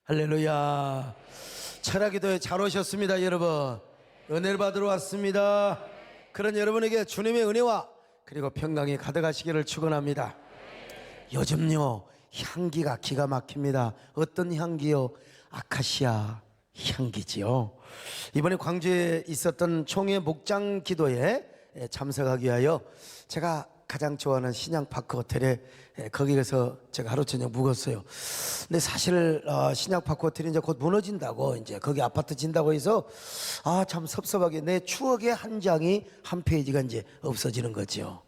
할렐루야. 철학기도에 잘 오셨습니다. 여러분, 은혜를 받으러 왔습니다. 그런 여러분에게 주님의 은혜와 그리고 평강이 가득하시기를 축원합니다. 요즘요, 향기가 기가 막힙니다. 어떤 향기요? 아카시아 향기지요. 이번에 광주에 있었던 총회 목장 기도에 참석하기 위하여 제가 가장 좋아하는 신양파크 호텔에 거기 가서 제가 하루 저녁 묵었어요. 근데 사실 신양파크 호텔이 이제 곧 무너진다고, 이제 거기 아파트 진다고 해서 참 섭섭하게 내 추억의 한 장이, 한 페이지가 이제 없어지는 거죠.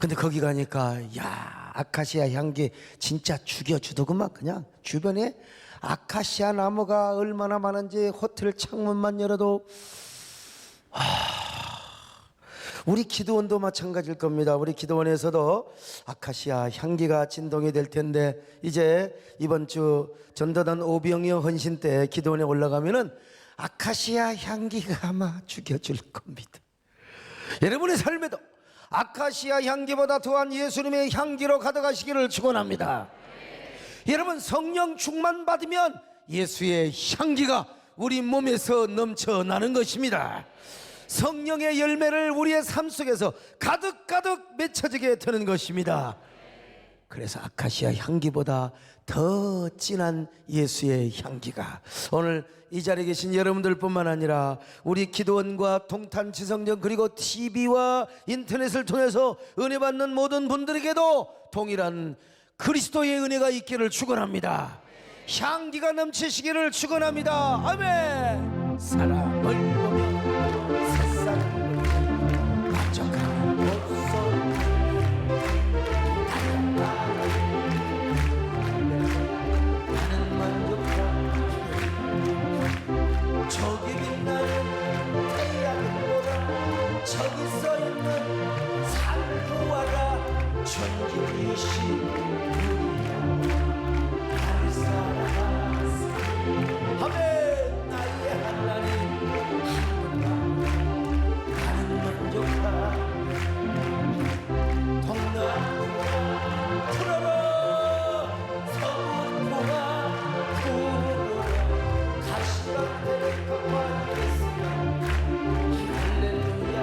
근데 거기 가니까 야, 아카시아 향기 진짜 죽여주더구만. 그냥 주변에 아카시아 나무가 얼마나 많은지 호텔 창문만 열어도 우리 기도원도 마찬가지일 겁니다. 우리 기도원에서도 아카시아 향기가 진동이 될 텐데, 이제 이번 주 전도단 오병이어 헌신 때 기도원에 올라가면은 아카시아 향기가 아마 죽여줄 겁니다. 여러분의 삶에도 아카시아 향기보다 더한 예수님의 향기로 가득하시기를 축원합니다. 여러분, 성령 충만 받으면 예수의 향기가 우리 몸에서 넘쳐나는 것입니다. 성령의 열매를 우리의 삶 속에서 가득가득 맺혀지게 되는 것입니다. 그래서 아카시아 향기보다 더 진한 예수의 향기가 오늘 이 자리에 계신 여러분들뿐만 아니라 우리 기도원과 동탄 지성전 그리고 TV와 인터넷을 통해서 은혜 받는 모든 분들에게도 동일한 그리스도의 은혜가 있기를 축원합니다. 향기가 넘치시기를 축원합니다. 아멘. 사랑을 보며 세상을 만족하는 모습, 나는 만족하는 저기 빛나는 태양보다 저기 써있는 산부와가 전기이신 아멘. 나의 하나님, 나는 만족하네. 동남부가 풀어라, 서북부가 불어라, 가시밭에 꺾어있으면 할렐루야.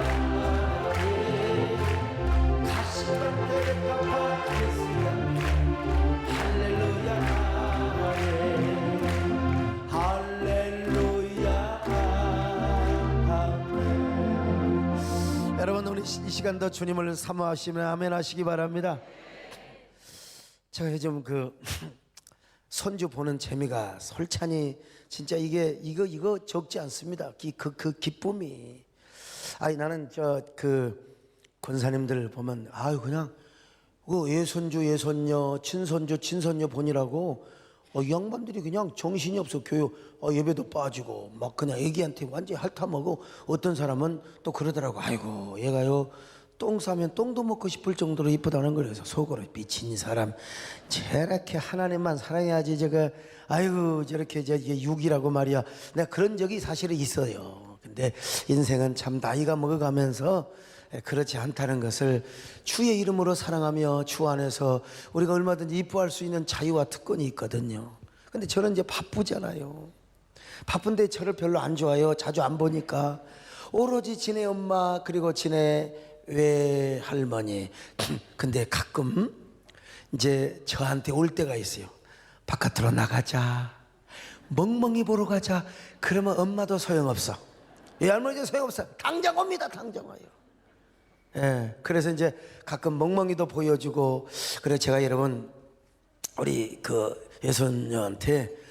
가시밭에 꺾어있으면 할렐루야. 여러분, 우리 이 시간도 주님을 사모하시며 아멘 하시기 바랍니다. 제가 요즘 손주 보는 재미가 솔찬히 진짜 이거 적지 않습니다. 그 기쁨이. 나는 권사님들 보면 그냥 예손주 예손녀 친손주 친손녀 보니라고 이 양반들이 그냥 정신이 없어. 교육 예배도 빠지고 막 그냥 애기한테 완전히 핥아먹어. 어떤 사람은 또 그러더라고. 아이고 얘가요 똥 싸면 똥도 먹고 싶을 정도로 이쁘다는 거예요. 그래서 속으로 미친 사람, 저렇게 하나님만 사랑해야지 저거 아이고 저렇게 이게 육이라고 말이야. 내가 그런 적이 사실은 있어요. 근데 인생은 참 나이가 먹어가면서 그렇지 않다는 것을 주의 이름으로 사랑하며 주 안에서 우리가 얼마든지 이뻐할 수 있는 자유와 특권이 있거든요. 근데 저는 이제 바쁘잖아요. 바쁜데 저를 별로 안 좋아해요. 자주 안 보니까. 오로지 지네 엄마 그리고 지네 외할머니. 근데 가끔 이제 저한테 올 때가 있어요. 바깥으로 나가자, 멍멍이 보러 가자. 그러면 엄마도 소용없어, 외할머니도 소용없어. 당장 옵니다. 당장 와요. 그래서 이제 가끔 멍멍이도 보여주고. 그래서 제가 여러분 우리 예손녀한테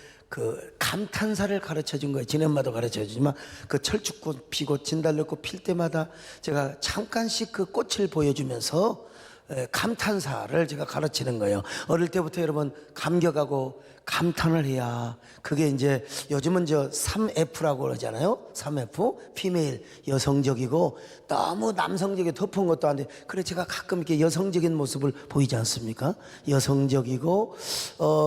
감탄사를 가르쳐 준 거예요. 지네 엄마도 가르쳐 주지만 철쭉꽃 피고 진달래꽃 필 때마다 제가 잠깐씩 꽃을 보여주면서 감탄사를 제가 가르치는 거예요. 어릴 때부터 여러분 감격하고 감탄을 해야 그게 이제 요즘은 3F라고 그러잖아요. 3F, 피메일, 여성적이고 너무 남성적이 덮은 것도 안 돼. 그래 제가 가끔 이렇게 여성적인 모습을 보이지 않습니까? 여성적이고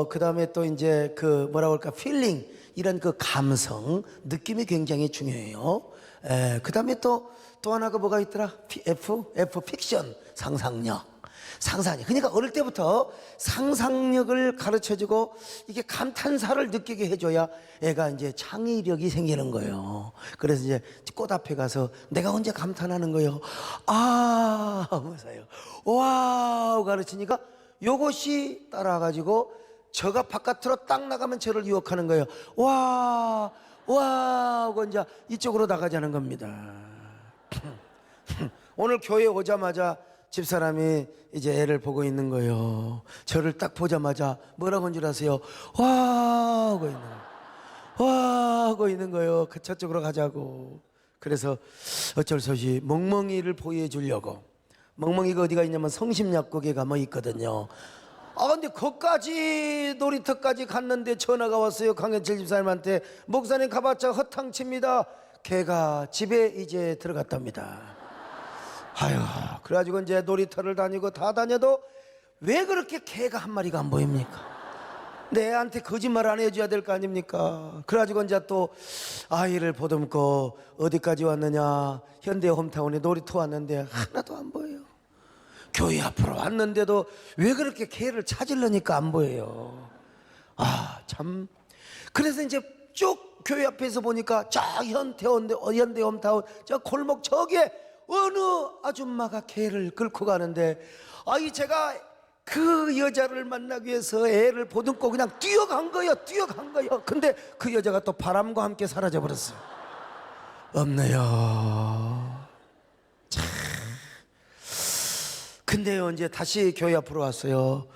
그 다음에 또 이제 뭐라고 할까, 필링, 이런 감성, 느낌이 굉장히 중요해요. 그 다음에 또 하나가 뭐가 있더라? F 픽션, 상상력. 상상력. 그러니까 어릴 때부터 상상력을 가르쳐주고 이게 감탄사를 느끼게 해줘야 애가 이제 창의력이 생기는 거예요. 그래서 이제 꽃 앞에 가서 내가 언제 감탄하는 거예요. 아 하면서요. 와우 가르치니까 요것이 따라가지고 저가 바깥으로 딱 나가면 저를 유혹하는 거예요. 와 하고 이제 이쪽으로 나가자는 겁니다. 오늘 교회 오자마자 집사람이 이제 애를 보고 있는 거예요. 저를 딱 보자마자 뭐라고 한 줄 아세요? 와 하고 있는 거예요. 와 하고 있는 거예요. 그 저쪽으로 가자고. 그래서 어쩔 수 없이 멍멍이를 보여주려고. 멍멍이가 어디가 있냐면 성심약국에 가면 있거든요. 근데 거기까지 놀이터까지 갔는데 전화가 왔어요. 강현철 집사님한테. 목사님 가봤자 허탕칩니다. 걔가 집에 이제 들어갔답니다. 아유, 그래가지고 이제 놀이터를 다니고 다 다녀도 왜 그렇게 개가 한 마리가 안 보입니까? 내 애한테 거짓말 안 해줘야 될 거 아닙니까? 그래가지고 이제 또 아이를 보듬고 어디까지 왔느냐? 현대 홈타운에 놀이터 왔는데 하나도 안 보여요. 교회 앞으로 왔는데도 왜 그렇게 개를 찾으려니까 안 보여요. 참. 그래서 이제 쭉 교회 앞에서 보니까 저 현대 홈타운 저 골목 저기에 어느 아줌마가 개를 끌고 가는데 제가 그 여자를 만나기 위해서 애를 보듬고 그냥 뛰어간 거예요. 근데 그 여자가 또 바람과 함께 사라져 버렸어요. 없네요. 참. 근데요 이제 다시 교회 앞으로 왔어요.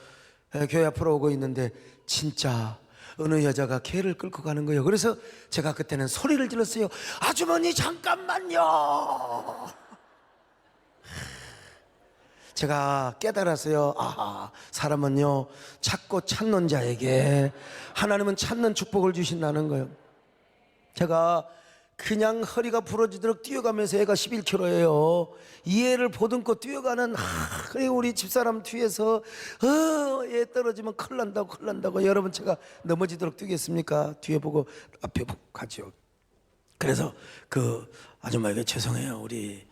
교회 앞으로 오고 있는데 진짜 어느 여자가 개를 끌고 가는 거예요. 그래서 제가 그때는 소리를 질렀어요. 아주머니 잠깐만요. 제가 깨달았어요. 사람은요 찾고 찾는 자에게 하나님은 찾는 축복을 주신다는 거예요. 제가 그냥 허리가 부러지도록 뛰어가면서 애가 11kg예요. 이 애를 보듬고 뛰어가는 그래 우리 집사람 뒤에서 얘 떨어지면 큰일 난다고. 여러분 제가 넘어지도록 뛰겠습니까? 뒤에 보고 앞에 보고 가죠. 그래서 그 아줌마에게 죄송해요. 우리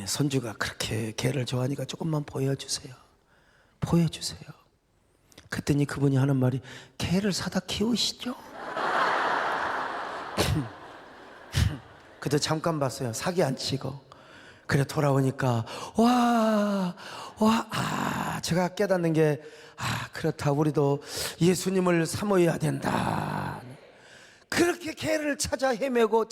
손주가 그렇게 개를 좋아하니까 조금만 보여주세요. 그랬더니 그분이 하는 말이 개를 사다 키우시죠? 그때 잠깐 봤어요. 사기 안 치고. 그래 돌아오니까 제가 깨닫는 게 그렇다. 우리도 예수님을 사모해야 된다. 그렇게 개를 찾아 헤매고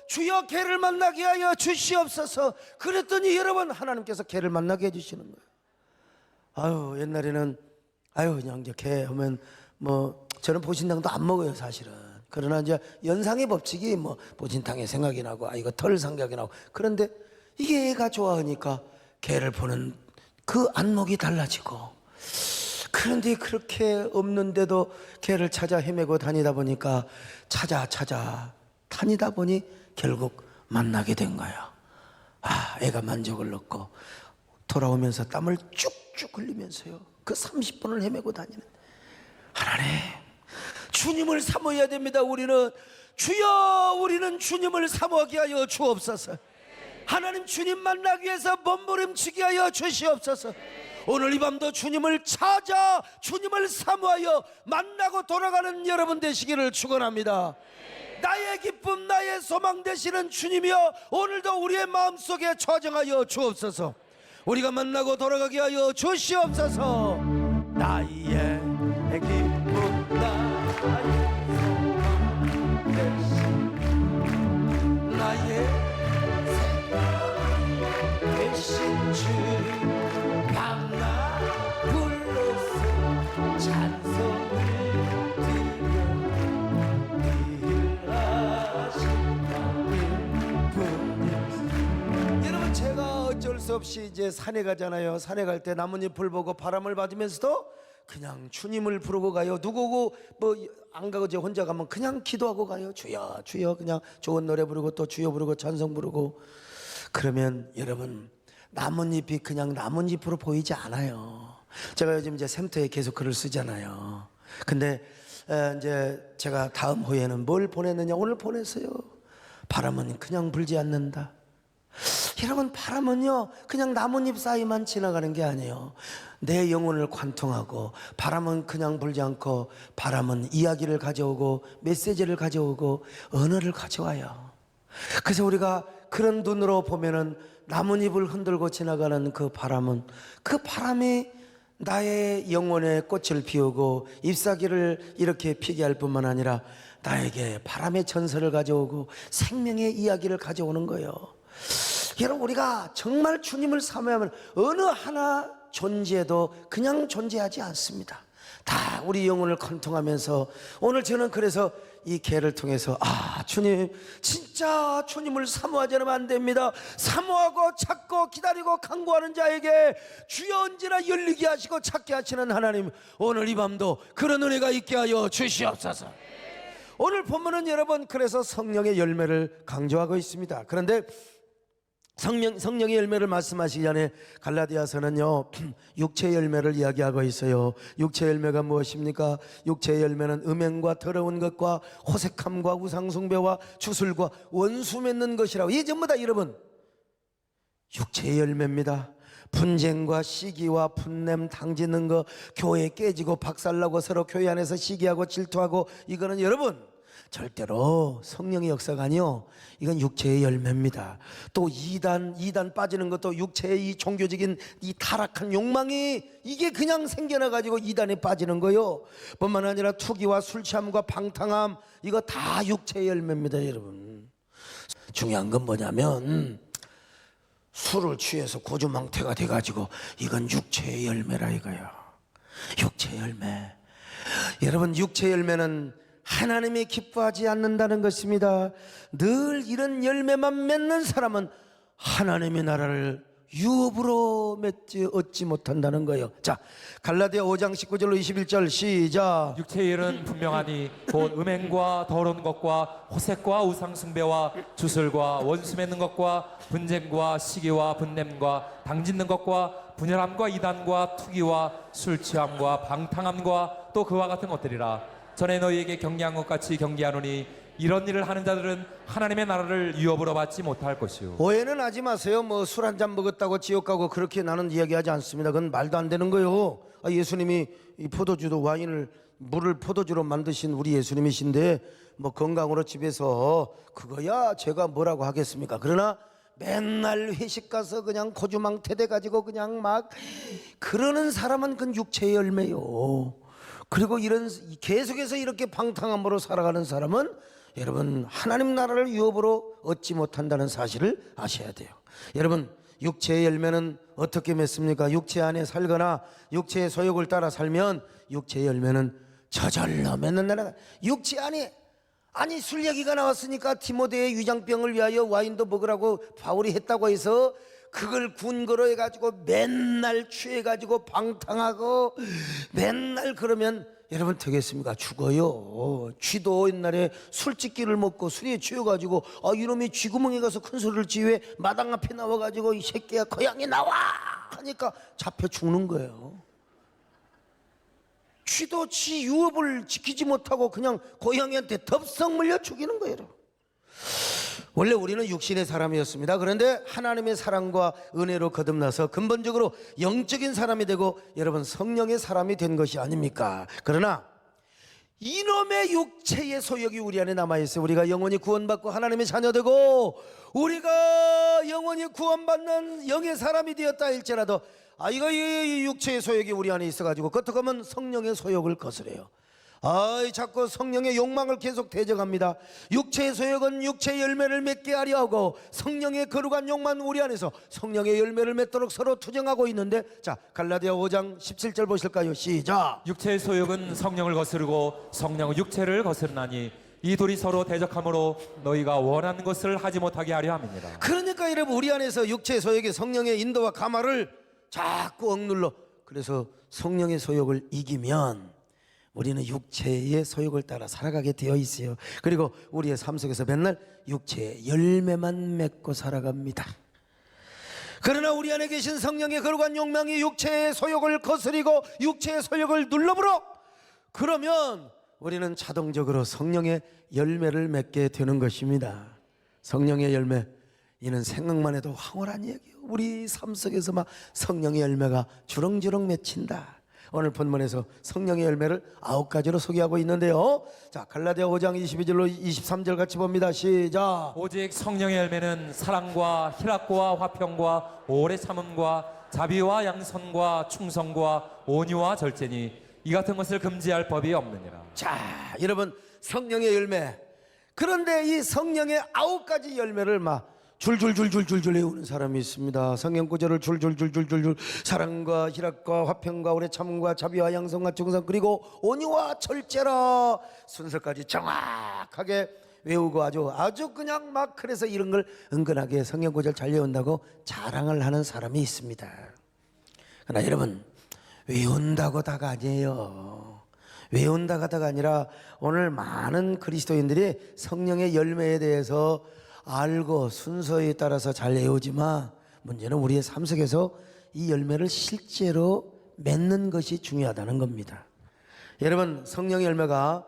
주여 개를 만나게 하여 주시옵소서. 그랬더니 여러분 하나님께서 개를 만나게 해주시는 거예요. 옛날에는 그냥 이제 개 하면 뭐 저는 보신탕도 안 먹어요 사실은. 그러나 이제 연상의 법칙이 뭐 보신탕에 생각이 나고 이거 털 생각이 나고. 그런데 이게 애가 좋아하니까 개를 보는 그 안목이 달라지고. 그런데 그렇게 없는데도 개를 찾아 헤매고 다니다 보니까 찾아 다니다 보니 결국 만나게 된 거예요. 애가 만족을 얻고 돌아오면서 땀을 쭉쭉 흘리면서요 그 30분을 헤매고 다니는. 하나님 주님을 사모해야 됩니다. 우리는 주님을 사모하게 하여 주옵소서. 하나님 주님 만나기 위해서 몸부림치게 하여 주시옵소서. 오늘 이 밤도 주님을 찾아 주님을 사모하여 만나고 돌아가는 여러분 되시기를 축원합니다. 나의 기쁨 나의 소망 되시는 주님이여 오늘도 우리의 마음속에 좌정하여 주옵소서. 우리가 만나고 돌아가게 하여 주시옵소서. 나의 기쁨 나의 소망 되신 나의 생각 되신 주 밤낮 불러서 찬송을 드려 여러분 제가 어쩔 수 없이 이제 산에 가잖아요. 산에 갈 때 나뭇잎을 보고 바람을 맞으면서도 그냥 주님을 부르고 가요. 누구고 뭐 안 가고 제 혼자 가면 그냥 기도하고 가요. 주여 주여 그냥 좋은 노래 부르고 또 주여 부르고 찬송 부르고. 그러면 여러분 나뭇잎이 그냥 나뭇잎으로 보이지 않아요. 제가 요즘 이제 샘터에 계속 글을 쓰잖아요. 근데 이제 제가 다음 호에는 뭘 보냈느냐 오늘 보냈어요. 바람은 그냥 불지 않는다. 여러분, 바람은요 그냥 나뭇잎 사이만 지나가는 게 아니에요. 내 영혼을 관통하고, 바람은 그냥 불지 않고, 바람은 이야기를 가져오고, 메시지를 가져오고, 언어를 가져와요. 그래서 우리가 그런 눈으로 보면은 나뭇잎을 흔들고 지나가는 그 바람은, 그 바람이 나의 영혼에 꽃을 피우고 잎사귀를 이렇게 피게 할 뿐만 아니라 나에게 바람의 전설을 가져오고 생명의 이야기를 가져오는 거예요. 여러분, 우리가 정말 주님을 사모하면 어느 하나 존재도 그냥 존재하지 않습니다. 다 우리 영혼을 관통하면서, 오늘 저는 그래서 이 개를 통해서 주님, 진짜 주님을 사모하지 않으면 안 됩니다. 사모하고 찾고 기다리고 간구하는 자에게 주여 언제나 열리게 하시고 찾게 하시는 하나님, 오늘 이 밤도 그런 은혜가 있게 하여 주시옵소서. 오늘 본문은 여러분 그래서 성령의 열매를 강조하고 있습니다. 그런데 성령의 열매를 말씀하시기 전에 갈라디아서는요 육체의 열매를 이야기하고 있어요. 육체의 열매가 무엇입니까? 육체의 열매는 음행과 더러운 것과 호색함과 우상숭배와 주술과 원수 맺는 것이라고. 이 전부 다 여러분 육체의 열매입니다. 분쟁과 시기와 분냄 당짓는 거, 교회 깨지고 박살나고 서로 교회 안에서 시기하고 질투하고, 이거는 여러분 절대로 성령의 역사가 아니요, 이건 육체의 열매입니다. 또 이단 빠지는 것도 육체의 이 종교적인 이 타락한 욕망이, 이게 그냥 생겨나가지고 이단에 빠지는 거요. 뿐만 아니라 투기와 술 취함과 방탕함, 이거 다 육체의 열매입니다. 여러분, 중요한 건 뭐냐면 술을 취해서 고주망태가 돼가지고 이건 육체의 열매라 이거야. 육체의 열매. 여러분, 육체의 열매는 하나님이 기뻐하지 않는다는 것입니다. 늘 이런 열매만 맺는 사람은 하나님의 나라를 유업으로 얻지 못한다는 거예요. 자, 갈라디아 5장 19절로 21절 시작. 육체의 일은 분명하니 곧 음행과 더러운 것과 호색과 우상숭배와 주술과 원수 맺는 것과 분쟁과 시기와 분냄과 당짓는 것과 분열함과 이단과 투기와 술 취함과 방탕함과 또 그와 같은 것들이라. 전에 너희에게 경계한 것 같이 경계하노니 이런 일을 하는 자들은 하나님의 나라를 유업으로 받지 못할 것이요. 오해는 하지 마세요. 뭐 술 한 잔 먹었다고 지옥 가고 그렇게 나는 이야기하지 않습니다. 그건 말도 안 되는 거예요. 예수님이 이 포도주도 와인을, 물을 포도주로 만드신 우리 예수님이신데 뭐 건강으로 집에서 그거야 제가 뭐라고 하겠습니까? 그러나 맨날 회식 가서 그냥 고주망태 돼 가지고 그냥 막 그러는 사람은 그건 육체의 열매요. 그리고 이런 계속해서 이렇게 방탕함으로 살아가는 사람은 여러분 하나님 나라를 유업으로 얻지 못한다는 사실을 아셔야 돼요. 여러분, 육체의 열매는 어떻게 맺습니까? 육체 안에 살거나 육체의 소욕을 따라 살면 육체의 열매는 저절로 맺는다는. 육체 안에, 아니 술 얘기가 나왔으니까 디모데의 위장병을 위하여 와인도 먹으라고 바울이 했다고 해서 그걸 근거로 해가지고 맨날 취해가지고 방탕하고 맨날 그러면 여러분 되겠습니까? 죽어요. 쥐도 옛날에 술집기를 먹고 술에 취해가지고 이놈이 쥐구멍에 가서 큰 소리를 지왜 마당 앞에 나와가지고 이 새끼야 고양이 나와 하니까 잡혀 죽는 거예요. 쥐도 지 유업을 지키지 못하고 그냥 고양이한테 덥석 물려 죽이는 거예요. 원래 우리는 육신의 사람이었습니다. 그런데 하나님의 사랑과 은혜로 거듭나서 근본적으로 영적인 사람이 되고 여러분 성령의 사람이 된 것이 아닙니까? 그러나 이놈의 육체의 소욕이 우리 안에 남아있어요. 우리가 영원히 구원받고 하나님의 자녀되고 우리가 영원히 구원받는 영의 사람이 되었다 할지라도 이거 이 육체의 소욕이 우리 안에 있어가지고 어떻게 하면 성령의 소욕을 거스려요. 자꾸 성령의 욕망을 계속 대적합니다. 육체의 소욕은 육체의 열매를 맺게 하려 하고 성령의 거룩한 욕망은 우리 안에서 성령의 열매를 맺도록 서로 투쟁하고 있는데, 자 갈라디아 5장 17절 보실까요? 시작. 육체의 소욕은 성령을 거스르고 성령은 육체를 거스르나니 이 둘이 서로 대적하므로 너희가 원하는 것을 하지 못하게 하려 함이니라. 그러니까 여러분 우리 안에서 육체의 소욕이 성령의 인도와 감화를 자꾸 억눌러, 그래서 성령의 소욕을 이기면 우리는 육체의 소욕을 따라 살아가게 되어 있어요. 그리고 우리의 삶 속에서 맨날 육체의 열매만 맺고 살아갑니다. 그러나 우리 안에 계신 성령의 거룩한 욕망이 육체의 소욕을 거스리고 육체의 소욕을 눌러버려, 그러면 우리는 자동적으로 성령의 열매를 맺게 되는 것입니다. 성령의 열매, 이는 생각만 해도 황홀한 얘기예요. 우리 삶 속에서 막 성령의 열매가 주렁주렁 맺힌다. 오늘 본문에서 성령의 열매를 9가지로 소개하고 있는데요. 자, 갈라디아 5장 22절로 23절 같이 봅니다. 시작. 오직 성령의 열매는 사랑과 희락과 화평과 오래 참음과 자비와 양선과 충성과 온유와 절제니 이 같은 것을 금지할 법이 없느니라. 자, 여러분, 성령의 열매. 그런데 이 성령의 9가지 열매를 막 줄줄줄줄줄줄 외우는 사람이 있습니다. 성경 구절을 줄줄줄줄줄줄 사랑과 희락과 화평과 오래 참음과 자비와 양성과 충성 그리고 온유와 절제라 순서까지 정확하게 외우고 아주 그냥 막 그래서 이런 걸 은근하게 성경 구절 잘 외운다고 자랑을 하는 사람이 있습니다. 그러나 여러분, 외운다고 다가 아니에요. 외운다가 다가 아니라 오늘 많은 그리스도인들이 성령의 열매에 대해서 알고 순서에 따라서 잘 외우지만 문제는 우리의 삶 속에서 이 열매를 실제로 맺는 것이 중요하다는 겁니다. 여러분, 성령의 열매가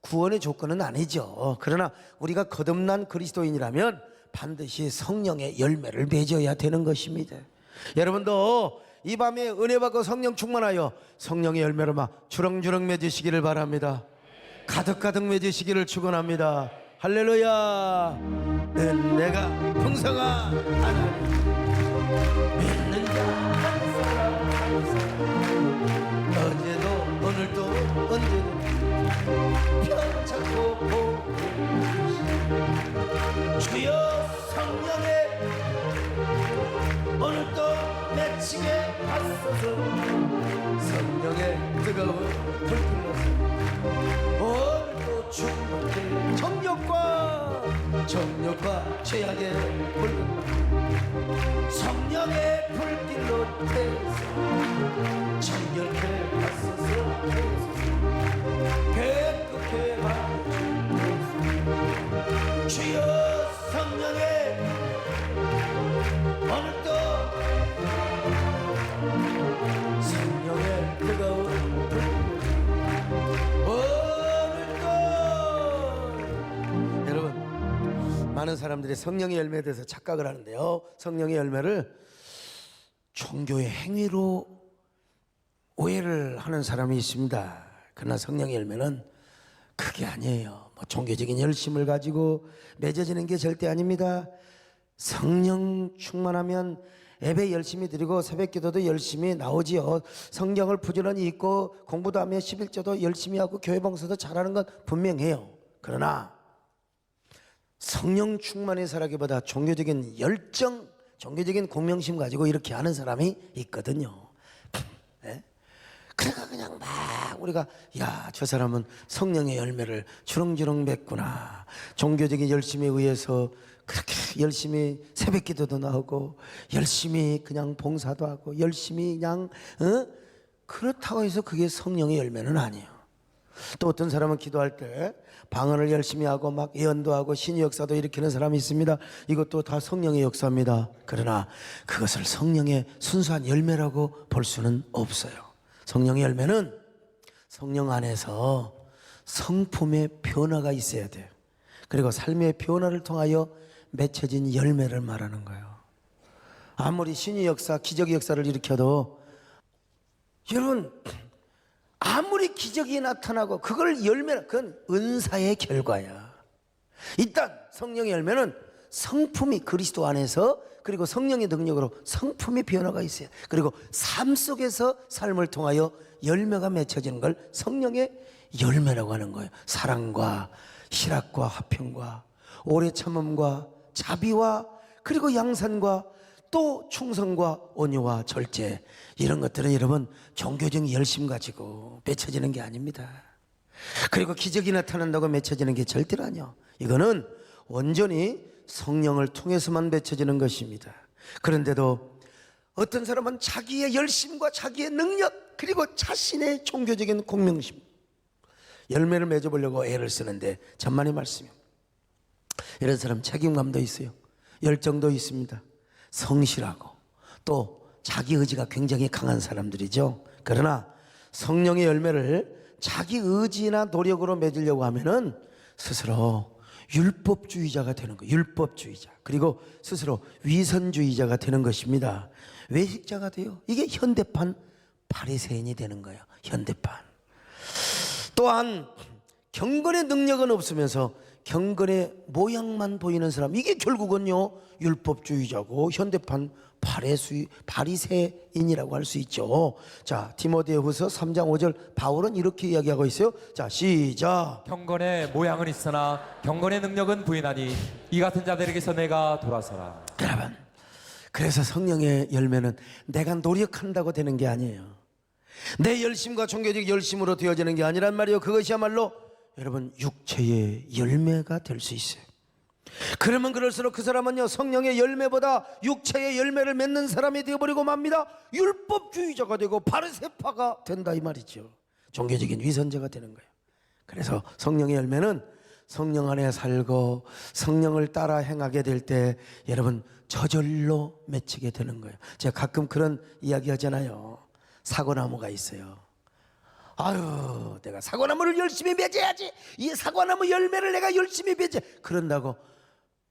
구원의 조건은 아니죠. 그러나 우리가 거듭난 그리스도인이라면 반드시 성령의 열매를 맺어야 되는 것입니다. 여러분도 이 밤에 은혜 받고 성령 충만하여 성령의 열매를 막 주렁주렁 맺으시기를 바랍니다. 가득가득 맺으시기를 축원합니다. 할렐루야. 은혜가 풍성한 하나님 믿는 자 어제도 오늘도 언제도 편찮고 주여 성령의 오늘도 맺히게 하소서. 성령의 뜨거운 불길로서 오늘도 충만히 정욕과 죄악의 불길 성령의 불길로 태워서 정결케 하소서. 깨끗게 하소서. 주여 성령의 오늘도 성령의 뜨거운 불길 여러분, 많은 사람들이 성령의 열매에 대해서 착각을 하는데요, 성령의 열매를 종교의 행위로 오해를 하는 사람이 있습니다. 그러나 성령의 열매는 그게 아니에요. 뭐 종교적인 열심을 가지고 맺어지는 게 절대 아닙니다. 성령 충만하면 예배 열심히 드리고 새벽기도도 열심히 나오지요. 성경을 부지런히 읽고 공부도 하며 11조도 열심히 하고 교회 봉사도 잘하는 건 분명해요. 그러나 성령 충만의 살아기보다 종교적인 열정, 종교적인 공명심 가지고 이렇게 하는 사람이 있거든요. 네? 그러니까 그냥 막 우리가 저 사람은 성령의 열매를 주렁주렁 맺구나. 종교적인 열심에 의해서 그렇게 열심히 새벽기도도 나오고 열심히 그냥 봉사도 하고 열심히 그냥 그렇다고 해서 그게 성령의 열매는 아니에요. 또 어떤 사람은 기도할 때 방언을 열심히 하고 막 예언도 하고 신의 역사도 일으키는 사람이 있습니다. 이것도 다 성령의 역사입니다. 그러나 그것을 성령의 순수한 열매라고 볼 수는 없어요. 성령의 열매는 성령 안에서 성품의 변화가 있어야 돼요. 그리고 삶의 변화를 통하여 맺혀진 열매를 말하는 거예요. 아무리 신의 역사, 기적의 역사를 일으켜도 여러분, 아무리 기적이 나타나고 그걸 열매는 그건 은사의 결과야. 일단 성령의 열매는 성품이 그리스도 안에서 그리고 성령의 능력으로 성품의 변화가 있어요. 그리고 삶 속에서 삶을 통하여 열매가 맺혀지는 걸 성령의 열매라고 하는 거예요. 사랑과 희락과 화평과 오래 참음과 자비와 그리고 양산과 또 충성과 온유와 절제, 이런 것들은 여러분 종교적 열심 가지고 맺혀지는 게 아닙니다. 그리고 기적이 나타난다고 맺혀지는 게 절대로 아니요. 이거는 온전히 성령을 통해서만 맺혀지는 것입니다. 그런데도 어떤 사람은 자기의 열심과 자기의 능력 그리고 자신의 종교적인 공명심, 열매를 맺어보려고 애를 쓰는데 천만의 말씀이요. 이런 사람 책임감도 있어요. 열정도 있습니다. 성실하고 또 자기 의지가 굉장히 강한 사람들이죠. 그러나 성령의 열매를 자기 의지나 노력으로 맺으려고 하면은 스스로 율법주의자가 되는 거예요. 율법주의자. 그리고 스스로 위선주의자가 되는 것입니다. 외식자가 돼요. 이게 현대판 바리새인이 되는 거예요. 현대판. 또한 경건의 능력은 없으면서 경건의 모양만 보이는 사람, 이게 결국은요 율법주의자고 현대판 바리새인이라고 할 수 있죠. 자, 디모데후서 3장 5절 바울은 이렇게 이야기하고 있어요. 자, 시작. 경건의 모양은 있으나 경건의 능력은 부인하니 이 같은 자들에게서 내가 돌아서라. 여러분, 그래서 성령의 열매는 내가 노력한다고 되는 게 아니에요. 내 열심과 종교적 열심으로 되어지는 게 아니란 말이에요. 그것이야말로 여러분 육체의 열매가 될 수 있어요. 그러면 그럴수록 그 사람은요 성령의 열매보다 육체의 열매를 맺는 사람이 되어버리고 맙니다. 율법주의자가 되고 바리새파가 된다 이 말이죠. 종교적인 위선자가 되는 거예요. 그래서 성령의 열매는 성령 안에 살고 성령을 따라 행하게 될 때 여러분 저절로 맺히게 되는 거예요. 제가 가끔 그런 이야기 하잖아요. 사과나무가 있어요. 아유, 내가 사과나무를 열심히 맺어야지. 이 사과나무 열매를 내가 열심히 맺어. 그런다고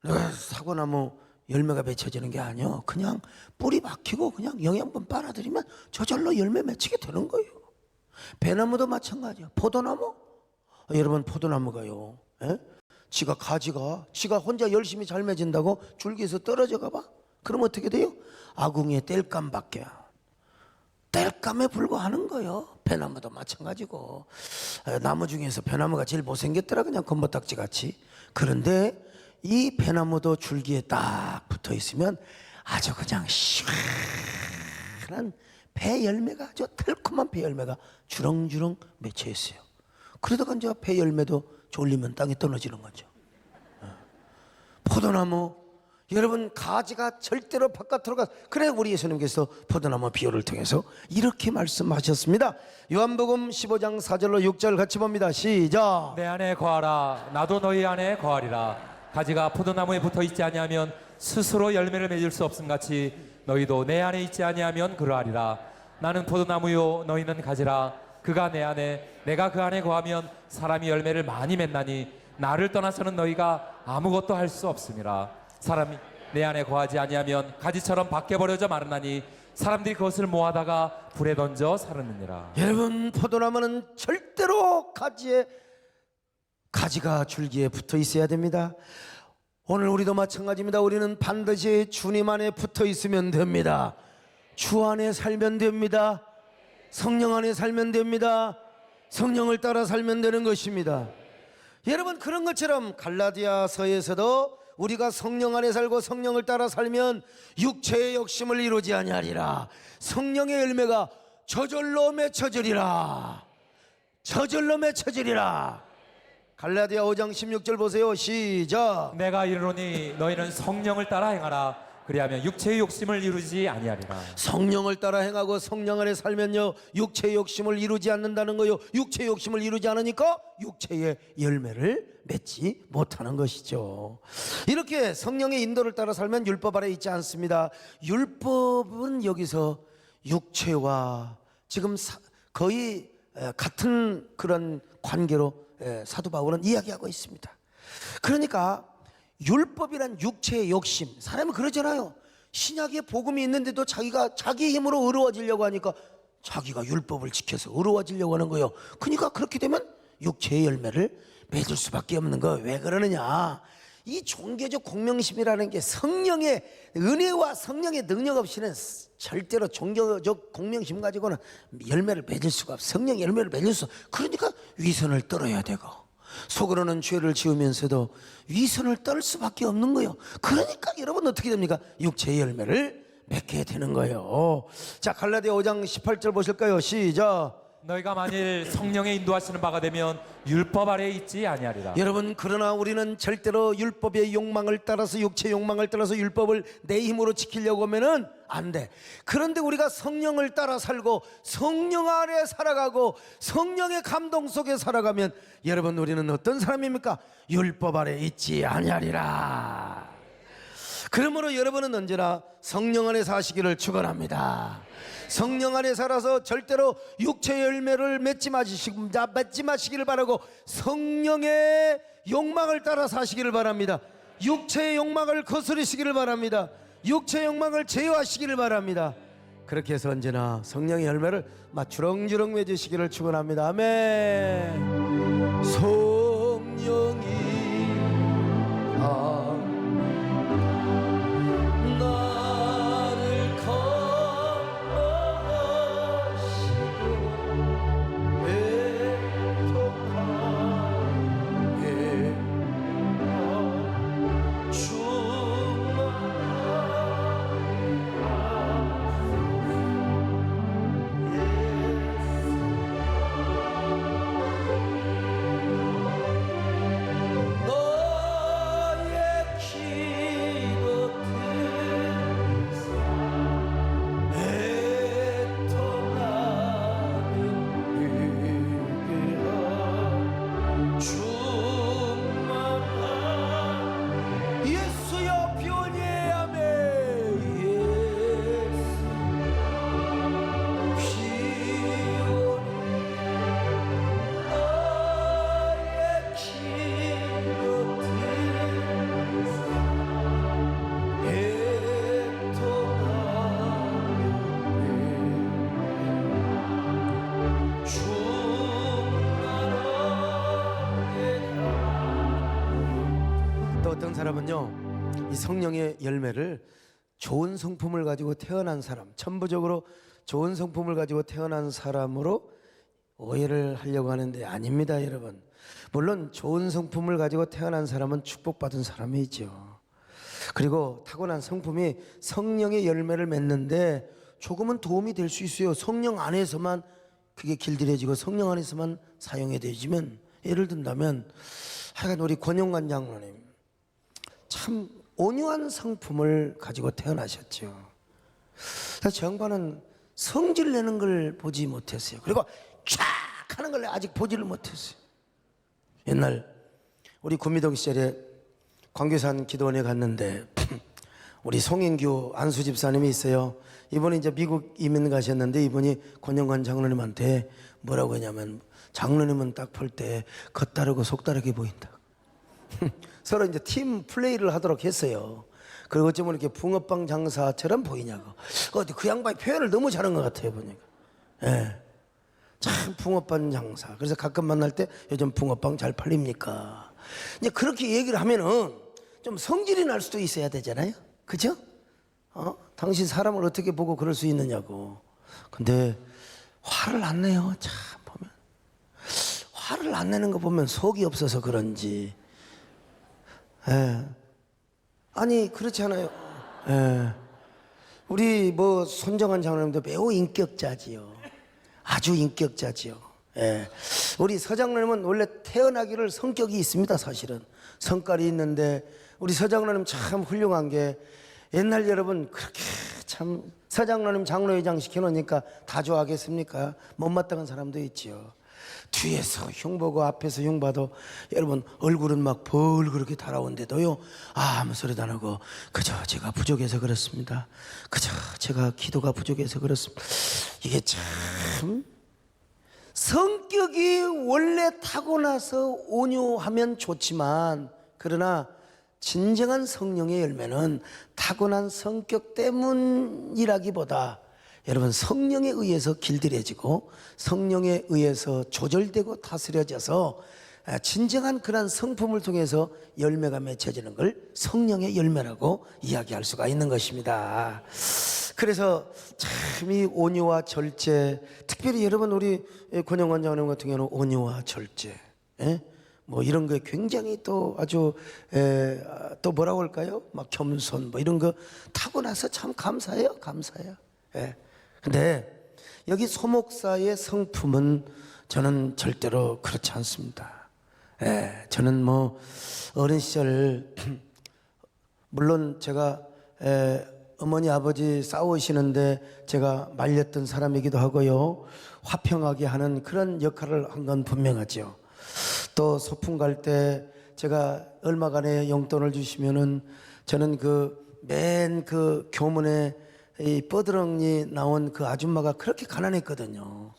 내가 사과나무 열매가 맺혀지는 게 아니요. 그냥 뿌리 박히고 그냥 영양분 빨아들이면 저절로 열매 맺히게 되는 거예요. 배나무도 마찬가지야. 포도나무? 여러분 포도나무가요. 지가 혼자 열심히 잘 맺은다고 줄기에서 떨어져가 봐. 그럼 어떻게 돼요? 아궁이에 땔감밖에. 땔감에 불과하는 거예요. 배나무도 마찬가지고. 나무 중에서 배나무가 제일 못생겼더라 그냥 건버딱지 같이. 그런데 이 배나무도 줄기에 딱 붙어 있으면 아주 그냥 시원한 배 열매가, 아주 달콤한 배 열매가 주렁주렁 맺혀 있어요. 그러다가 이제 배 열매도 졸리면 땅에 떨어지는 거죠. 포도나무, 여러분 가지가 절대로 바깥으로 가. 그래 우리 예수님께서 포도나무 비유를 통해서 이렇게 말씀하셨습니다. 요한복음 15장 4절로 6절 같이 봅니다. 시작. 내 안에 거하라 나도 너희 안에 거하리라. 가지가 포도나무에 붙어 있지 아니하면 스스로 열매를 맺을 수 없음 같이 너희도 내 안에 있지 아니하면 그러하리라. 나는 포도나무요 너희는 가지라. 그가 내 안에 내가 그 안에 거하면 사람이 열매를 많이 맺나니 나를 떠나서는 너희가 아무것도 할 수 없음이라. 사람이 내 안에 거하지 아니하면 가지처럼 밖에 버려져 마르나니 사람들이 그것을 모아다가 불에 던져 사르느니라. 여러분 포도나무는 절대로 가지가 줄기에 붙어 있어야 됩니다. 오늘 우리도 마찬가지입니다. 우리는 반드시 주님 안에 붙어 있으면 됩니다. 주 안에 살면 됩니다. 성령 안에 살면 됩니다. 성령을 따라 살면 되는 것입니다. 여러분 그런 것처럼 갈라디아서에서도 우리가 성령 안에 살고 성령을 따라 살면 육체의 욕심을 이루지 아니하리라. 성령의 열매가 저절로 맺혀지리라. 저절로 맺혀지리라. 갈라디아 5장 16절 보세요. 시작. 내가 이르노니 너희는 성령을 따라 행하라. 그리하면 육체의 욕심을 이루지 아니하리라. 성령을 따라 행하고 성령 안에 살면요 육체의 욕심을 이루지 않는다는 거요. 육체의 욕심을 이루지 않으니까 육체의 열매를 맺지 못하는 것이죠. 이렇게 성령의 인도를 따라 살면 율법 아래 있지 않습니다. 율법은 여기서 육체와 지금 거의 같은 그런 관계로 사도 바울은 이야기하고 있습니다. 그러니까 율법이란 육체의 욕심. 사람은 그러잖아요. 신약의 복음이 있는데도 자기가 자기 힘으로 의로워지려고 하니까 자기가 율법을 지켜서 의로워지려고 하는 거예요. 그러니까 그렇게 되면 육체의 열매를 맺을 수밖에 없는 거. 왜 그러느냐? 이 종교적 공명심이라는 게 성령의 은혜와 성령의 능력 없이는 절대로 종교적 공명심 가지고는 열매를 맺을 수가 없어. 성령의 열매를 맺을 수. 그러니까 위선을 떨어야 되고 속으로는 죄를 지으면서도 위선을 떨 수밖에 없는 거예요. 그러니까 여러분 어떻게 됩니까? 육체의 열매를 맺게 되는 거예요. 자, 갈라디아 5장 18절 보실까요? 시작. 너희가 만일 성령의 인도하시는 바가 되면 율법 아래에 있지 아니하리라. 여러분 그러나 우리는 절대로 율법의 욕망을 따라서 육체의 욕망을 따라서 율법을 내 힘으로 지키려고 하면은 안 돼. 그런데 우리가 성령을 따라 살고 성령 아래 살아가고 성령의 감동 속에 살아가면 여러분 우리는 어떤 사람입니까? 율법 아래 있지 아니하리라. 그러므로 여러분은 언제나 성령 안에 사시기를 축원합니다. 성령 안에 살아서 절대로 육체의 열매를 맺지 마시기를 바라고 성령의 욕망을 따라 사시기를 바랍니다. 육체의 욕망을 거스르시기를 바랍니다. 육체의 욕망을 제어하시기를 바랍니다. 그렇게 해서 언제나 성령의 열매를 주렁주렁 맺으시기를 축원합니다. 아멘. 성령이 나를 감화하시고 애통하게 예수여 피오니 아멘. 또 어떤 사람은요, 이 성령의 열매를 좋은 성품을 가지고 태어난 사람, 천부적으로 좋은 성품을 가지고 태어난 사람으로 오해를 하려고 하는데 아닙니다, 여러분. 물론 좋은 성품을 가지고 태어난 사람은 축복받은 사람이죠. 그리고 타고난 성품이 성령의 열매를 맺는데 조금은 도움이 될 수 있어요. 성령 안에서만 그게 길들여지고 성령 안에서만 사용이 되지면, 예를 든다면 하여간 우리 권영관 장로님 참 온유한 성품을 가지고 태어나셨죠. 저 양반은 성질 내는 걸 보지 못했어요. 그리고 쫙 하는 걸 아직 보지를 못했어요. 옛날 우리 구미동 시절에 광교산 기도원에 갔는데 우리 송인규 안수 집사님이 있어요. 이분이 이제 미국 이민 가셨는데 이분이 권영관 장로님한테 뭐라고 했냐면, 장로님은 딱 볼 때 겉다르고 속다르게 보인다. 서로 이제 팀 플레이를 하도록 했어요. 그리고 어쩌면 이렇게 붕어빵 장사처럼 보이냐고. 어디 그 양반이 표현을 너무 잘한 것 같아요, 보니까. 예. 참 붕어빵 장사. 그래서 가끔 만날 때 요즘 붕어빵 잘 팔립니까? 이제 그렇게 얘기를 하면은 좀 성질이 날 수도 있어야 되잖아요. 그죠? 당신 사람을 어떻게 보고 그럴 수 있느냐고. 근데 화를 안 내요. 참 보면 화를 안 내는 거 보면 속이 없어서 그런지. 예. 아니 그렇지 않아요. 예. 우리 뭐 손정한 장로님도 매우 인격자지요. 아주 인격자지요. 예. 우리 서장로님은 원래 태어나기를 성격이 있습니다. 사실은 성깔이 있는데 우리 서장로님 참 훌륭한 게, 옛날 여러분 그렇게 참 서장로님 장로회장 시켜놓으니까 다 좋아하겠습니까? 못마땅한 사람도 있지요. 뒤에서 흉보고 앞에서 흉봐도 여러분 얼굴은 막 벌 그렇게 달아온데도요 아무 소리도 안 하고, 그저 제가 부족해서 그렇습니다. 그저 제가 기도가 부족해서 그렇습니다. 이게 참 성격이 원래 타고나서 온유하면 좋지만, 그러나 진정한 성령의 열매는 타고난 성격 때문이라기보다 여러분 성령에 의해서 길들여지고 성령에 의해서 조절되고 다스려져서 진정한 그런 성품을 통해서 열매가 맺혀지는 걸 성령의 열매라고 이야기할 수가 있는 것입니다. 그래서 참 이 온유와 절제, 특별히 여러분 우리 권영관 장로님 같은 경우는 온유와 절제, 뭐 이런 거에 굉장히 또 아주 또 뭐라고 할까요? 막 겸손 뭐 이런 거 타고나서 참 감사해요. 근데 여기 소목사의 성품은 저는 절대로 그렇지 않습니다. 저는 뭐 어린 시절 물론 제가 어머니 아버지 싸우시는데 제가 말렸던 사람이기도 하고요, 화평하게 하는 그런 역할을 한 건 분명하죠. 또 소풍 갈 때 제가 얼마간의 용돈을 주시면은 저는 그 맨 그 교문에 이 뻐드렁니 나온 그 아줌마가 그렇게 가난했거든요.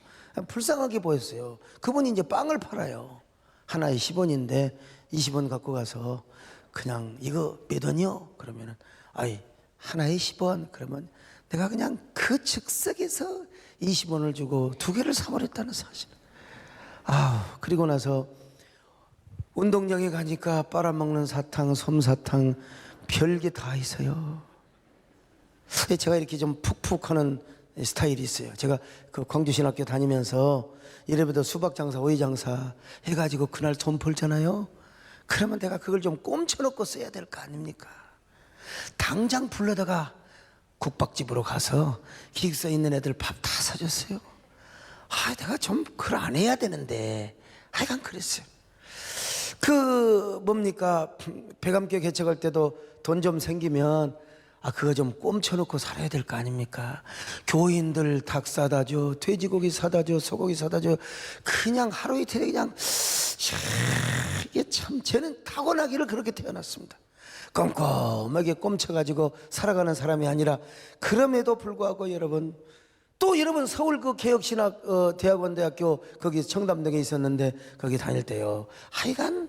불쌍하게 보였어요. 그분이 이제 빵을 팔아요. 하나에 10원인데 20원 갖고 가서 그냥 이거 몇 원이요? 그러면은 아이 하나에 10원. 그러면 내가 그냥 그 즉석에서 20원을 주고 두 개를 사버렸다는 사실. 그리고 나서 운동장에 가니까 빨아먹는 사탕, 솜사탕 별게 다 있어요. 제가 이렇게 좀 푹푹하는 스타일이 있어요. 제가 그 광주신학교 다니면서 이래봬도 수박장사, 오이장사 해가지고 그날 돈 벌잖아요. 그러면 내가 그걸 좀 꼼쳐놓고 써야 될 거 아닙니까? 당장 불러다가 국밥집으로 가서 기숙사 있는 애들 밥 다 사줬어요. 내가 좀 그걸 안 해야 되는데 하여간 그랬어요. 그 뭡니까 배감교 개척할 때도 돈 좀 생기면 그거 좀 꼼쳐놓고 살아야 될 거 아닙니까? 교인들 닭 사다 줘, 돼지고기 사다 줘, 소고기 사다 줘. 그냥 하루 이틀에 그냥 이게 참 쟤는 타고나기를 그렇게 태어났습니다. 꼼꼼하게 꼼쳐가지고 살아가는 사람이 아니라 그럼에도 불구하고 여러분 또 여러분 서울 그 개혁신학 대학원대학교 거기 청담동에 있었는데 거기 다닐 때요. 하여간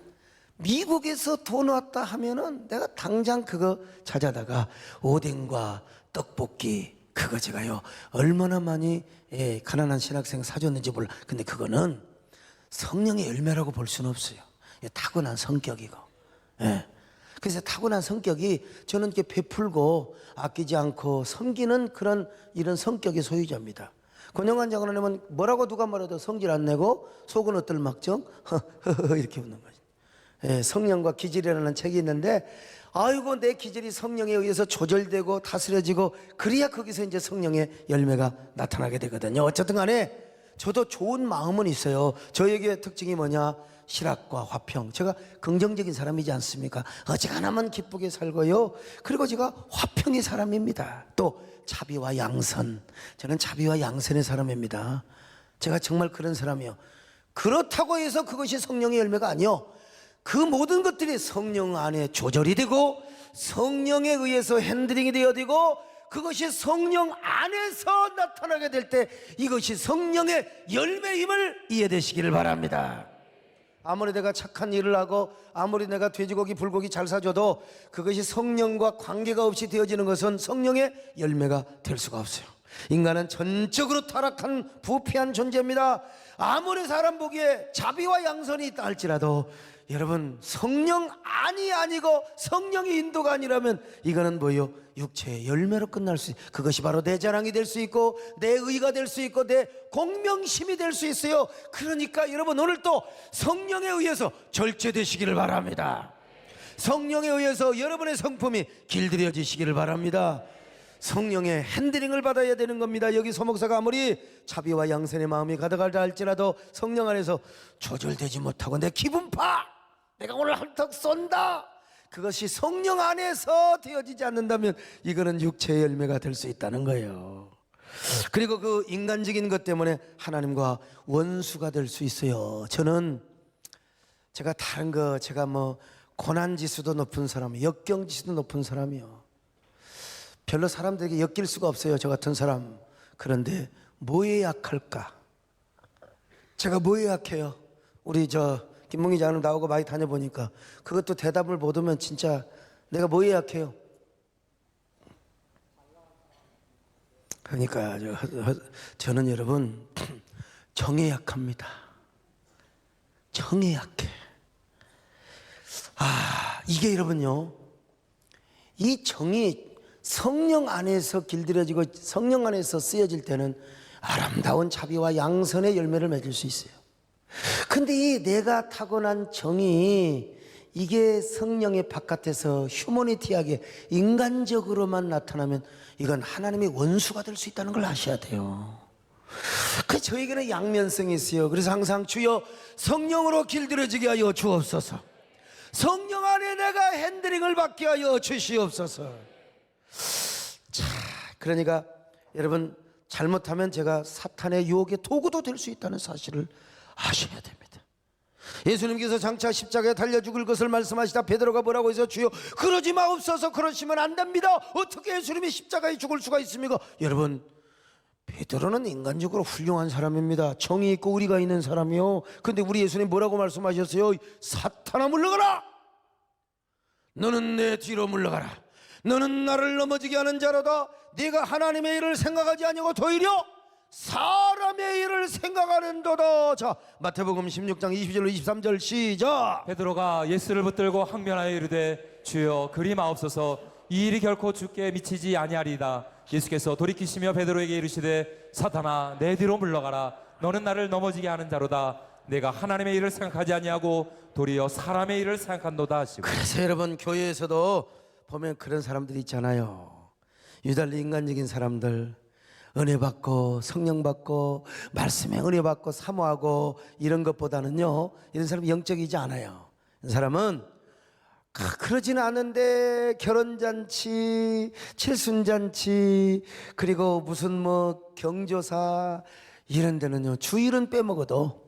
미국에서 돈 왔다 하면은 내가 당장 그거 찾아다가 오뎅과 떡볶이 그거 제가요 얼마나 많이 가난한 신학생 사줬는지 몰라. 근데 그거는 성령의 열매라고 볼 수는 없어요. 타고난 성격이고. 그래서 타고난 성격이 저는 이렇게 베풀고 아끼지 않고 섬기는 그런 이런 성격의 소유자입니다. 권영환 장로님은 뭐라고 누가 말해도 성질 안 내고 속은 어떨 막정 이렇게 웃는 거죠. 성령과 기질이라는 책이 있는데 아이고 내 기질이 성령에 의해서 조절되고 다스려지고 그래야 거기서 이제 성령의 열매가 나타나게 되거든요. 어쨌든 간에 저도 좋은 마음은 있어요. 저에게 특징이 뭐냐? 실학과 화평. 제가 긍정적인 사람이지 않습니까? 어지간하면 기쁘게 살고요. 그리고 제가 화평의 사람입니다. 또 자비와 양선. 저는 자비와 양선의 사람입니다. 제가 정말 그런 사람이요. 그렇다고 해서 그것이 성령의 열매가 아니요. 그 모든 것들이 성령 안에 조절이 되고 성령에 의해서 핸들링이 되어지고 그것이 성령 안에서 나타나게 될 때 이것이 성령의 열매임을 이해되시기를 바랍니다. 아무리 내가 착한 일을 하고 아무리 내가 돼지고기 불고기 잘 사줘도 그것이 성령과 관계가 없이 되어지는 것은 성령의 열매가 될 수가 없어요. 인간은 전적으로 타락한 부패한 존재입니다. 아무리 사람 보기에 자비와 양선이 있다 할지라도 여러분 성령 안이 아니고 성령의 인도가 아니라면 이거는 뭐예요? 육체의 열매로 끝날 수 있어요. 그것이 바로 내 자랑이 될 수 있고 내 의가 될 수 있고 내 공명심이 될 수 있어요. 그러니까 여러분 오늘 또 성령에 의해서 절제되시기를 바랍니다. 성령에 의해서 여러분의 성품이 길들여지시기를 바랍니다. 성령의 핸들링을 받아야 되는 겁니다. 여기 소목사가 아무리 자비와 양선의 마음이 가득하다 할지라도 성령 안에서 조절되지 못하고 내 기분파 내가 오늘 한턱 쏜다 그것이 성령 안에서 되어지지 않는다면 이거는 육체의 열매가 될 수 있다는 거예요. 그리고 그 인간적인 것 때문에 하나님과 원수가 될 수 있어요. 저는 제가 다른 거 제가 뭐 고난지수도 높은 사람 역경지수도 높은 사람이요. 별로 사람들에게 엮일 수가 없어요. 저 같은 사람. 그런데 뭐에 약할까? 제가 뭐에 약해요? 우리 김문기 장로님 나오고 많이 다녀보니까 그것도 대답을 못 오면 진짜 내가 뭐에 약해요? 그러니까 저는 여러분 정에 약합니다. 정에 약해. 이게 여러분요 이 정이 성령 안에서 길들여지고 성령 안에서 쓰여질 때는 아름다운 자비와 양선의 열매를 맺을 수 있어요. 근데 이 내가 타고난 정이 이게 성령의 바깥에서 휴머니티하게 인간적으로만 나타나면 이건 하나님의 원수가 될 수 있다는 걸 아셔야 돼요. 그래서 저에게는 양면성이 있어요. 그래서 항상 주여 성령으로 길들여지게 하여 주옵소서. 성령 안에 내가 핸들링을 받게 하여 주시옵소서. 자, 그러니까 여러분 잘못하면 제가 사탄의 유혹의 도구도 될 수 있다는 사실을 아셔야 됩니다. 예수님께서 장차 십자가에 달려 죽을 것을 말씀하시다 베드로가 뭐라고 해서 주여 그러지 마옵소서 그러시면 안 됩니다. 어떻게 예수님이 십자가에 죽을 수가 있습니까? 여러분 베드로는 인간적으로 훌륭한 사람입니다. 정이 있고 의리가 있는 사람이요. 근데 우리 예수님 뭐라고 말씀하셨어요? 사탄아 물러가라. 너는 내 뒤로 물러가라. 너는 나를 넘어지게 하는 자로다. 네가 하나님의 일을 생각하지 아니하고 도리어 사람의 일을 생각하는도다. 자, 마태복음 16장 22절로 23절 시작. 베드로가 예수를 붙들고 항면하여 이르되 주여 그리 마옵소서 이 일이 결코 주께 미치지 아니하리이다. 예수께서 돌이키시며 베드로에게 이르시되 사탄아 내 뒤로 물러가라. 너는 나를 넘어지게 하는 자로다. 내가 하나님의 일을 생각하지 아니하고 도리어 사람의 일을 생각한도다 하시고. 그래서 여러분 교회에서도 보면 그런 사람들이 있잖아요. 유달리 인간적인 사람들, 은혜 받고 성령 받고 말씀에 은혜 받고 사모하고 이런 것보다는요, 이런 사람이 영적이지 않아요. 이런 사람은 그러지는 않은데 결혼잔치, 칠순잔치, 그리고 무슨 뭐 경조사 이런 데는요 주일은 빼먹어도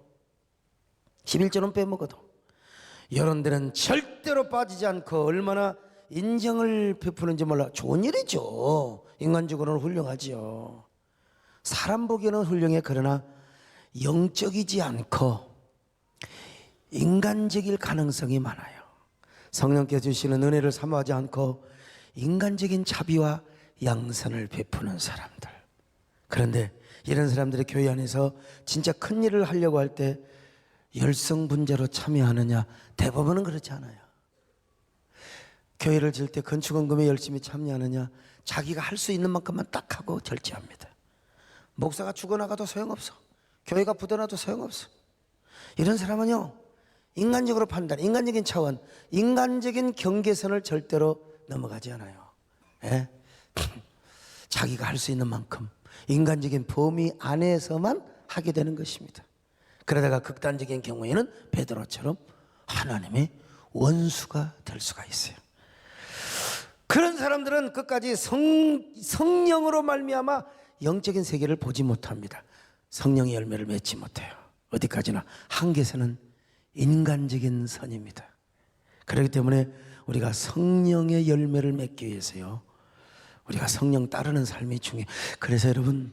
11조는 빼먹어도 이런 데는 절대로 빠지지 않고 얼마나 인정을 베푸는지 몰라. 좋은 일이죠. 인간적으로는 훌륭하지요. 사람 보기에는 훌륭해. 그러나 영적이지 않고 인간적일 가능성이 많아요. 성령께 주시는 은혜를 사모하지 않고 인간적인 자비와 양선을 베푸는 사람들. 그런데 이런 사람들이 교회 안에서 진짜 큰 일을 하려고 할 때 열성분자로 참여하느냐? 대부분은 그렇지 않아요. 교회를 질 때 건축원금에 열심히 참여하느냐? 자기가 할 수 있는 만큼만 딱 하고 절제합니다. 목사가 죽어나가도 소용없어. 교회가 부도나도 소용없어. 이런 사람은요 인간적으로 판단, 인간적인 차원, 인간적인 경계선을 절대로 넘어가지 않아요. 예? 자기가 할 수 있는 만큼 인간적인 범위 안에서만 하게 되는 것입니다. 그러다가 극단적인 경우에는 베드로처럼 하나님의 원수가 될 수가 있어요. 그런 사람들은 끝까지 성령으로 말미암아 영적인 세계를 보지 못합니다. 성령의 열매를 맺지 못해요. 어디까지나 한계선은 인간적인 선입니다. 그렇기 때문에 우리가 성령의 열매를 맺기 위해서요, 우리가 성령 따르는 삶이 중요해요. 그래서 여러분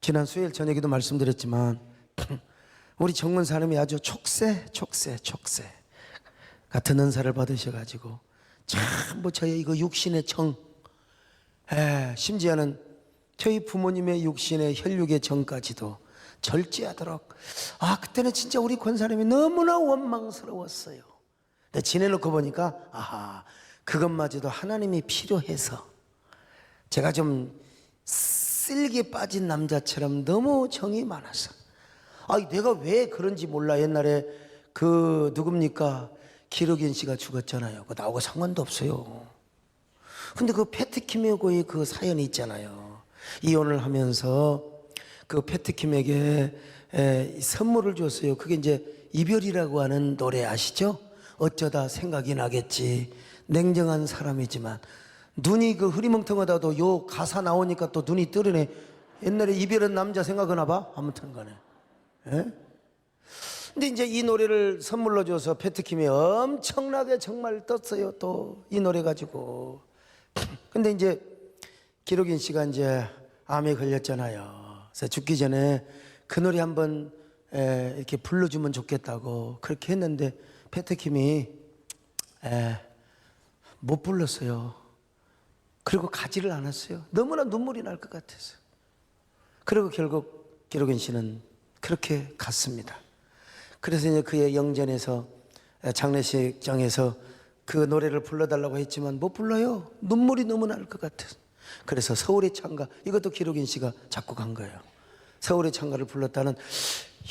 지난 수요일 저녁에도 말씀드렸지만 우리 정문 사람이 아주 촉새 같은 은사를 받으셔가지고 참 저희 이거 육신의 정, 심지어는 저희 부모님의 육신의 혈육의 정까지도 절제하도록. 그때는 진짜 우리 권사님이 너무나 원망스러웠어요. 근데 지내놓고 보니까 그것마저도 하나님이 필요해서 제가 좀 쓸개 빠진 남자처럼 너무 정이 많아서. 내가 왜 그런지 몰라. 옛날에 그 누굽니까? 기록인 씨가 죽었잖아요. 그거 나하고 상관도 없어요. 근데 그 패트킴의 그 사연이 있잖아요. 이혼을 하면서 그 패트킴에게 선물을 줬어요. 그게 이제 이별이라고 하는 노래 아시죠? 어쩌다 생각이 나겠지. 냉정한 사람이지만 눈이 그 흐리멍텅하다도 요 가사 나오니까 또 눈이 뜨르네. 옛날에 이별한 남자 생각하나 봐. 아무튼 간에. 근데 이제 이 노래를 선물로 줘서 패트킴이 엄청나게 정말 떴어요. 또 이 노래 가지고. 근데 이제 기록인 씨가 이제 암에 걸렸잖아요. 그래서 죽기 전에 그 노래 한번 이렇게 불러주면 좋겠다고 그렇게 했는데 패트킴이 못 불렀어요. 그리고 가지를 않았어요. 너무나 눈물이 날 것 같아서. 그리고 결국 기록인 씨는 그렇게 갔습니다. 그래서 이제 그의 영전에서 장례식장에서 그 노래를 불러달라고 했지만 못 불러요. 눈물이 너무 날 것 같아서. 그래서 서울의 창가, 이것도 기록인 씨가 작곡한 거예요. 서울의 창가를 불렀다는.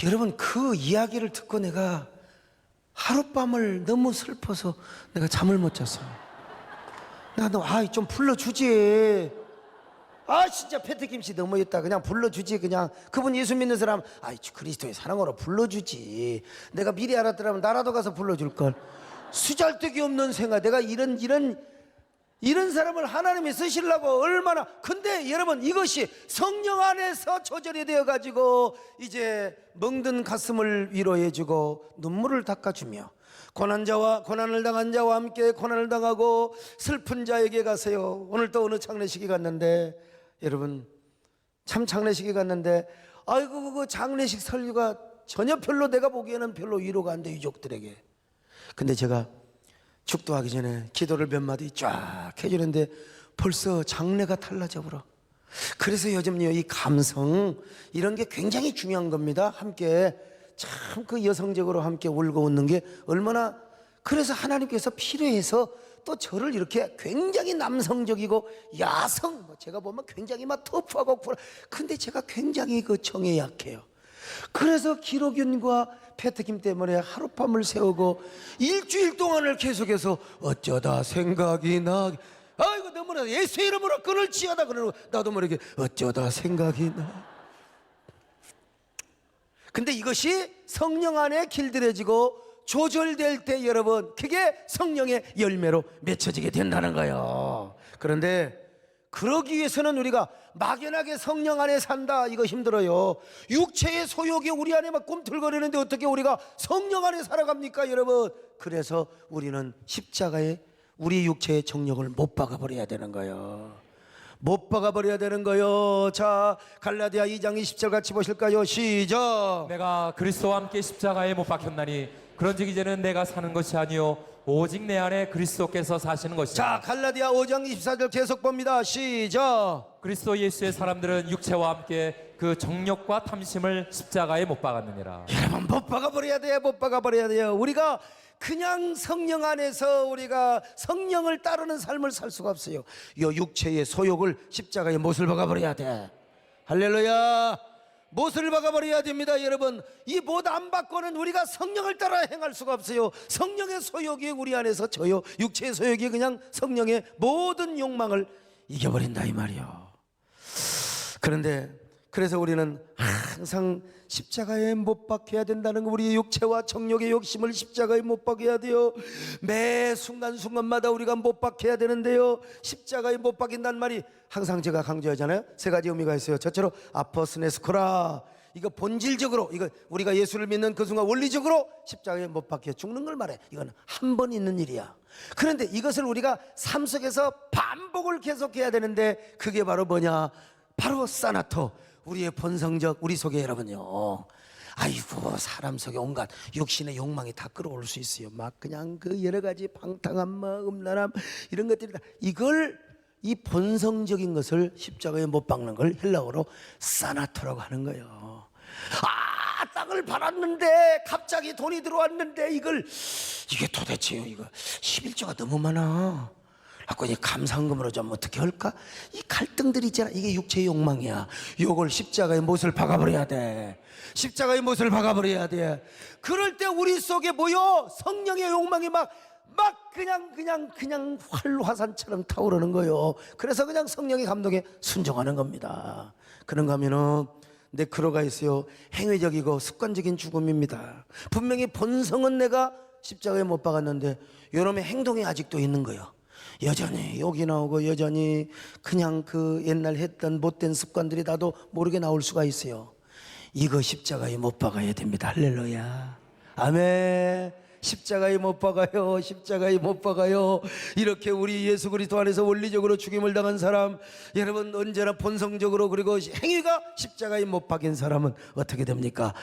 여러분 그 이야기를 듣고 내가 하룻밤을 너무 슬퍼서 내가 잠을 못 잤어요. 내가 좀 불러주지. 진짜 패트킴 씨 너무했다. 그냥 불러주지. 그냥 그분 예수 믿는 사람 그리스도의 사랑으로 불러주지. 내가 미리 알았더라면 나라도 가서 불러줄걸. 수잘데기 없는 생각. 내가 이런 이런 사람을 하나님이 쓰시려고 얼마나. 근데 여러분, 이것이 성령 안에서 조절이 되어 가지고 이제 멍든 가슴을 위로해 주고 눈물을 닦아주며 고난을 당한 자와 함께 고난을 당하고 슬픈 자에게 가세요. 오늘 또 어느 장례식이 갔는데, 여러분 참 장례식이 갔는데, 아이고 그 장례식 설교가 전혀 별로, 내가 보기에는 별로 위로가 안 돼, 유족들에게. 근데 제가 축도하기 전에 기도를 몇 마디 쫙 해주는데 벌써 장례가 달라져 버려. 그래서 요즘요, 이 감성 이런 게 굉장히 중요한 겁니다. 함께 참 그 여성적으로 함께 울고 웃는 게 얼마나. 그래서 하나님께서 필요해서 또 저를 이렇게 굉장히 남성적이고 야성, 제가 보면 굉장히 막 터프하고 쿨. 근데 제가 굉장히 그 정에 약해요. 그래서 기록윤과 패트김 때문에 하룻밤을 새우고 일주일 동안을 계속해서 어쩌다 생각이 나. 아이고 너무나 예수 이름으로 끈을 찌하다 그러고 나도 모르게 어쩌다 생각이 나. 근데 이것이 성령 안에 길들여지고 조절될 때, 여러분, 그게 성령의 열매로 맺혀지게 된다는 거예요. 그런데 그러기 위해서는 우리가 막연하게 성령 안에 산다, 이거 힘들어요. 육체의 소욕이 우리 안에 막 꿈틀거리는데 어떻게 우리가 성령 안에 살아갑니까, 여러분? 그래서 우리는 십자가에 우리 육체의 정욕을 못 박아버려야 되는 거예요. 못 박아버려야 되는 거요. 자, 갈라디아 2장 20절 같이 보실까요? 시작. 내가 그리스도와 함께 십자가에 못 박혔나니 그런즉 이제는 내가 사는 것이 아니요 오직 내 안에 그리스도께서 사시는 것이다. 자, 갈라디아 5장 24절 계속 봅니다. 시작. 그리스도 예수의 사람들은 육체와 함께 그 정욕과 탐심을 십자가에 못 박았느니라. 여러분, 못 박아버려야 돼요. 못 박아버려야 돼요. 우리가 그냥 성령 안에서 우리가 성령을 따르는 삶을 살 수가 없어요. 이 육체의 소욕을 십자가에 못을 박아버려야 돼. 할렐루야. 못을 박아버려야 됩니다. 여러분, 이 못 안 받고는 우리가 성령을 따라 행할 수가 없어요. 성령의 소욕이 우리 안에서 저요, 육체의 소욕이 그냥 성령의 모든 욕망을 이겨버린다 이 말이요. 그런데 그래서 우리는 항상 십자가에 못 박혀야 된다는 거. 우리의 육체와 정욕의 욕심을 십자가에 못 박여야 돼요. 매 순간순간마다 우리가 못 박혀야 되는데요, 십자가에 못 박힌다는 말이 항상 제가 강조하잖아요. 세 가지 의미가 있어요. 첫째로 아포스네스코라, 이거 본질적으로, 이거 우리가 예수를 믿는 그 순간 원리적으로 십자가에 못 박혀 죽는 걸 말해. 이건 한 번 있는 일이야. 그런데 이것을 우리가 삶 속에서 반복을 계속해야 되는데, 그게 바로 뭐냐, 바로 사나토, 우리의 본성적, 우리 속에 여러분요, 아이고 사람 속에 온갖 육신의 욕망이 다 끌어올 수 있어요. 막 그냥 그 여러 가지 방탕함, 음란함, 이런 것들이 다, 이걸, 이 본성적인 것을 십자가에 못 박는 걸 헬라어로 사나토라고 하는 거예요. 아, 땅을 팔았는데 갑자기 돈이 들어왔는데 이게 도대체요, 이거 11조가 너무 많아. 갖고 이제 감상금으로 좀 어떻게 할까? 이 갈등들이 있잖아. 이게 육체의 욕망이야. 이걸 십자가의 못을 박아버려야 돼. 십자가의 못을 박아버려야 돼. 그럴 때 우리 속에 뭐요? 성령의 욕망이 막 그냥 활화산처럼 타오르는 거요. 그래서 그냥 성령의 감동에 순종하는 겁니다. 그런가 하면은 네크로가 있어요. 행위적이고 습관적인 죽음입니다. 분명히 본성은 내가 십자가에 못 박았는데 이놈의 행동이 아직도 있는 거예요. 여전히 욕이 나오고 여전히 그냥 그 옛날 했던 못된 습관들이 나도 모르게 나올 수가 있어요. 이거 십자가에 못 박아야 됩니다. 할렐루야. 아멘. 십자가에 못 박아요. 십자가에 못 박아요. 이렇게 우리 예수 그리스도 안에서 원리적으로 죽임을 당한 사람, 여러분 언제나 본성적으로, 그리고 행위가 십자가에 못 박인 사람은 어떻게 됩니까?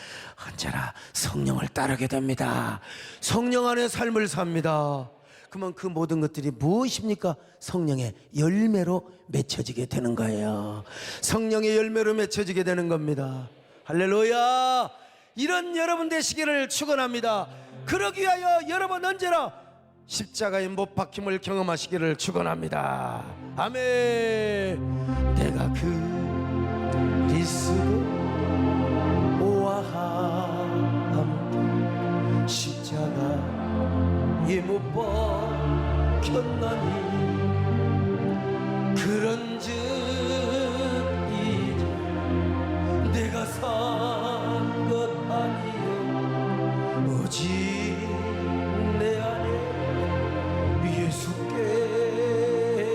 언제나 성령을 따르게 됩니다. 성령 안에 삶을 삽니다. 그러면 그 모든 것들이 무엇입니까? 성령의 열매로 맺혀지게 되는 거예요. 성령의 열매로 맺혀지게 되는 겁니다. 할렐루야. 이런 여러분 되시기를 축원합니다. 그러기 위하여 여러분 언제나 십자가에 못 박힘을 경험하시기를 축원합니다. 아멘. 내가 그리스도와 함께 십자가에 못 박혔나니 그런즉 이제 내가 산 것 아니요 오직 내 안에 예수께서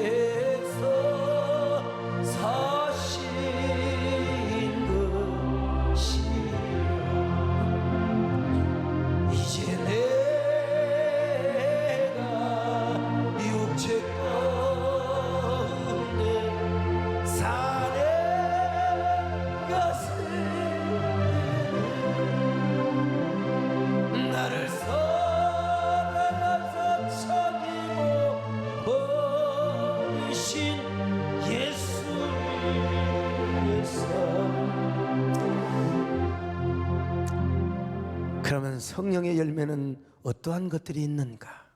그러면 성령의 열매는 어떠한 것들이 있는가?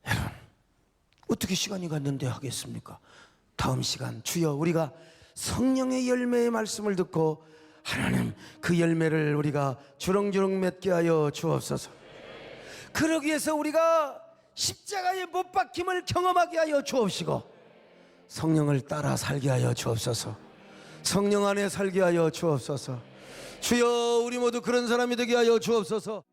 여러분, 어떻게 시간이 갔는데 하겠습니까? 다음 시간 주여 우리가 성령의 열매의 말씀을 듣고 하나님 그 열매를 우리가 주렁주렁 맺게 하여 주옵소서. 그러기 위해서 우리가 십자가의 못 박힘을 경험하게 하여 주옵시고 성령을 따라 살게 하여 주옵소서. 성령 안에 살게 하여 주옵소서. 주여 우리 모두 그런 사람이 되게 하여 주옵소서.